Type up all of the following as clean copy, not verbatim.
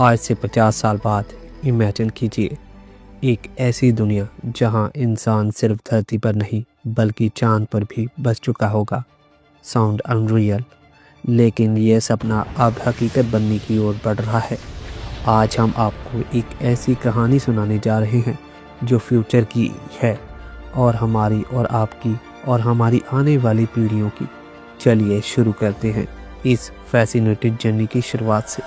आज से 50 साल बाद इमेजिन कीजिए एक ऐसी दुनिया जहां इंसान सिर्फ धरती पर नहीं बल्कि चांद पर भी बस चुका होगा। साउंड अनरियल, लेकिन यह सपना अब हकीकत बनने की ओर बढ़ रहा है। आज हम आपको एक ऐसी कहानी सुनाने जा रहे हैं जो फ्यूचर की है और हमारी और आपकी और हमारी आने वाली पीढ़ियों की। चलिए शुरू करते हैं इस फैसिनेटेड जर्नी की शुरुआत से।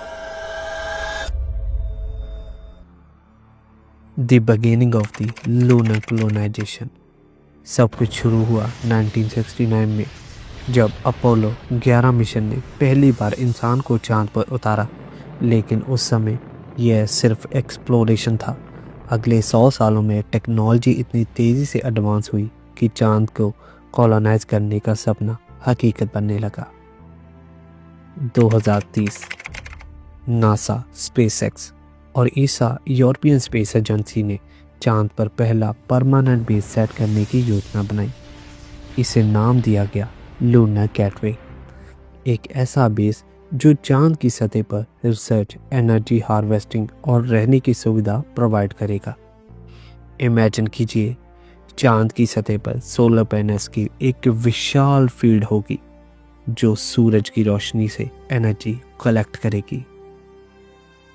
The beginning of the lunar colonisation. सब कुछ शुरू हुआ 1969 में, जब अपोलो 11 मिशन ने पहली बार इंसान को चांद पर उतारा। लेकिन उस समय यह सिर्फ एक्सप्लोरेशन था। अगले 100 सालों में टेक्नोलॉजी इतनी तेज़ी से एडवांस हुई कि चांद को कॉलोनाइज करने का सपना हकीकत बनने लगा। 2030 नासा, स्पेसएक्स और ईसा यूरोपियन स्पेस एजेंसी ने चांद पर पहला परमानेंट बेस सेट करने की योजना बनाई। इसे नाम दिया गया लूनर गेटवे, एक ऐसा बेस जो चांद की सतह पर रिसर्च, एनर्जी हार्वेस्टिंग और रहने की सुविधा प्रोवाइड करेगा। इमेजिन कीजिए, चांद की सतह पर सोलर पैनल्स की एक विशाल फील्ड होगी जो सूरज की रोशनी से एनर्जी कलेक्ट करेगी।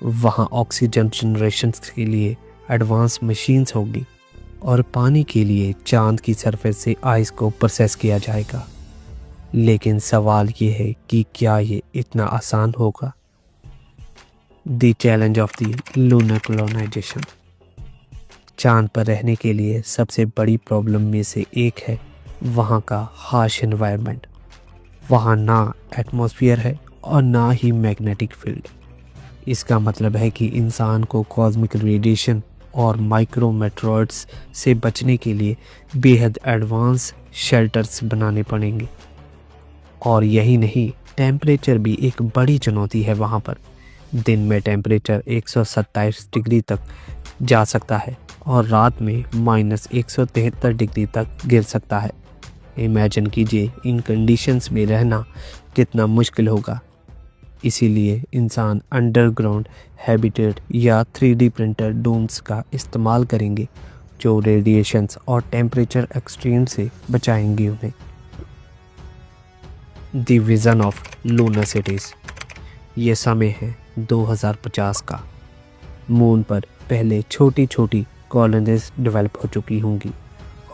वहाँ ऑक्सीजन जनरेशन के लिए एडवांस मशीन्स होगी और पानी के लिए चांद की सरफेस से आइस को प्रोसेस किया जाएगा। लेकिन सवाल ये है कि क्या ये इतना आसान होगा? The challenge of the lunar colonisation. चांद पर रहने के लिए सबसे बड़ी प्रॉब्लम में से एक है वहाँ का हार्श एनवायरनमेंट। वहाँ ना एटमॉस्फेयर है और ना ही मैग्नेटिक फील्ड। इसका मतलब है कि इंसान को कॉस्मिक रेडिएशन और माइक्रोमेटरॉइड्स से बचने के लिए बेहद एडवांस शेल्टर्स बनाने पड़ेंगे। और यही नहीं, टेम्परेचर भी एक बड़ी चुनौती है वहाँ पर। दिन में टेम्परेचर 127 डिग्री तक जा सकता है और रात में -173 डिग्री तक गिर सकता है। इमेजिन कीजिए इन कंडीशंस में रहना कितना मुश्किल होगा। इसीलिए इंसान अंडरग्राउंड हैबिटेट या 3D प्रिंटर डोम्स का इस्तेमाल करेंगे जो रेडिएशंस और टेम्परेचर एक्सट्रीम से बचाएंगे उन्हें। The vision of lunar cities. ये समय है 2050 का। मून पर पहले छोटी छोटी कॉलोनीज डेवलप हो चुकी होंगी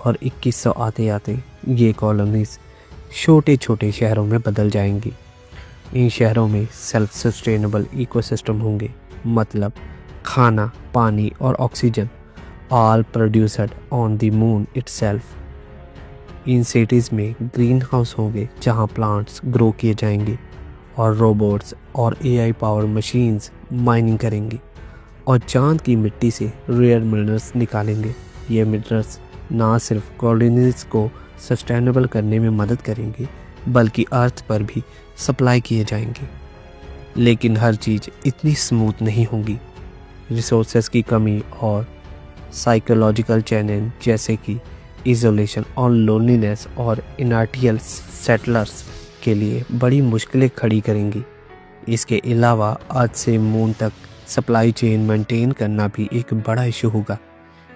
और 2100 आते आते ये कॉलोनीज छोटे छोटे शहरों में बदल जाएंगी। इन शहरों में सेल्फ सस्टेनेबल इकोसिस्टम होंगे, मतलब खाना, पानी और oxygen all produced on the moon itself. In cities में ग्रीन हाउस होंगे जहां प्लांट्स ग्रो किए जाएंगे और रोबोट्स और AI पावर मशीन्स माइनिंग करेंगी और चांद की मिट्टी से रेयर मिनरल्स निकालेंगे। ये मिनरल्स ना सिर्फ कॉलोनीज को सस्टेनेबल करने में मदद करेंगे बल्कि अर्थ पर भी सप्लाई किए जाएंगे। लेकिन हर चीज़ इतनी स्मूथ नहीं होगी। रिसोर्सेज की कमी और साइकोलॉजिकल चैलेंज जैसे कि इजोलेशन और लोनलीनेस और इनर्टियल सेटलर्स के लिए बड़ी मुश्किलें खड़ी करेंगी। इसके अलावा आज से मून तक सप्लाई चेन मेंटेन करना भी एक बड़ा इशू होगा।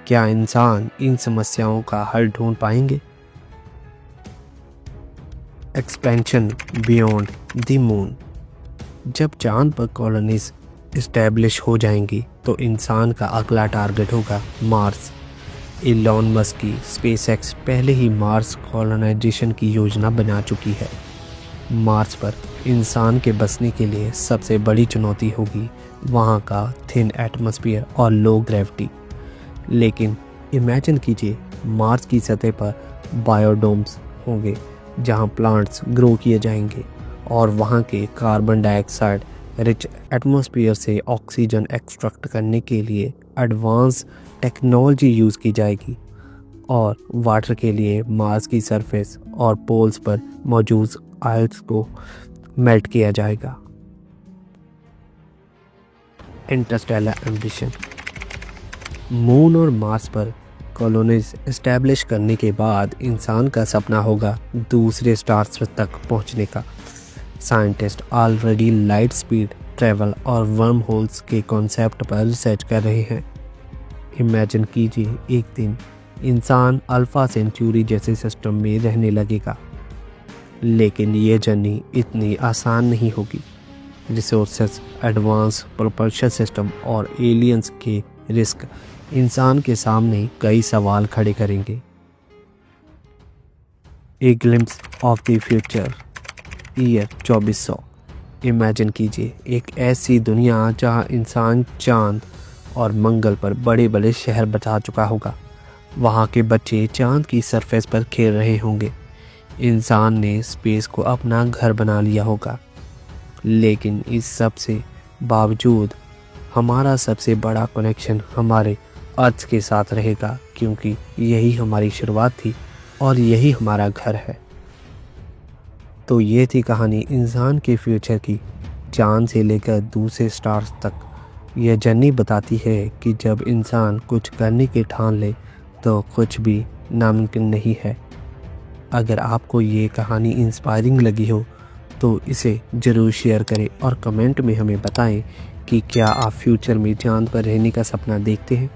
क्या इंसान इन समस्याओं का हल ढूंढ पाएंगे? Expansion beyond the moon. जब चांद पर कॉलोनीज इस्टेब्लिश हो जाएंगी तो इंसान का अगला टारगेट होगा मार्स। इलॉन मस्क की स्पेसएक्स पहले ही मार्स कॉलोनाइजेशन की योजना बना चुकी है। मार्स पर इंसान के बसने के लिए सबसे बड़ी चुनौती होगी वहाँ का थिन एटमॉस्फेयर और लो ग्रेविटी। लेकिन इमेजिन कीजिए, मार्स की सतह पर बायोडोम्स होंगे जहां प्लांट्स ग्रो किए जाएंगे और वहां के कार्बन डाइऑक्साइड रिच एटमॉस्फेयर से ऑक्सीजन एक्सट्रैक्ट करने के लिए एडवांस टेक्नोलॉजी यूज़ की जाएगी और वाटर के लिए मार्स की सरफेस और पोल्स पर मौजूद आइस को मेल्ट किया जाएगा। Interstellar ambition. मून और मार्स पर कॉलोनीज इस्टेब्लिश करने के बाद इंसान का सपना होगा दूसरे स्टार्स तक पहुंचने का। Scientist already light speed travel और वर्म होल्स के कॉन्सेप्ट पर रिसर्च कर रहे हैं। इमेजिन कीजिए एक दिन इंसान अल्फा सेंचुरी जैसे सिस्टम में रहने लगेगा, लेकिन ये जर्नी इतनी आसान नहीं होगी। रिसोर्सेस, एडवांस प्रोपल्शन सिस्टम और एलियंस के रिस्क इंसान के सामने कई सवाल खड़े करेंगे। A glimpse of the future, year 2400। Imagine कीजिए एक ऐसी दुनिया जहां इंसान चांद और मंगल पर बड़े बड़े शहर बसा चुका होगा। वहां के बच्चे चांद की सरफेस पर खेल रहे होंगे। इंसान ने स्पेस को अपना घर बना लिया होगा, लेकिन इस सब से बावजूद हमारा सबसे बड़ा कनेक्शन हमारे अर्थ के साथ रहेगा, क्योंकि यही हमारी शुरुआत थी और यही हमारा घर है। तो ये थी कहानी इंसान के फ्यूचर की। चांद से लेकर दूसरे स्टार्स तक यह जर्नी बताती है कि जब इंसान कुछ करने की ठान ले तो कुछ भी नामुमकिन नहीं है। अगर आपको ये कहानी इंस्पायरिंग लगी हो तो इसे ज़रूर शेयर करें और कमेंट में हमें बताएं कि क्या आप फ्यूचर में चांद पर रहने का सपना देखते हैं।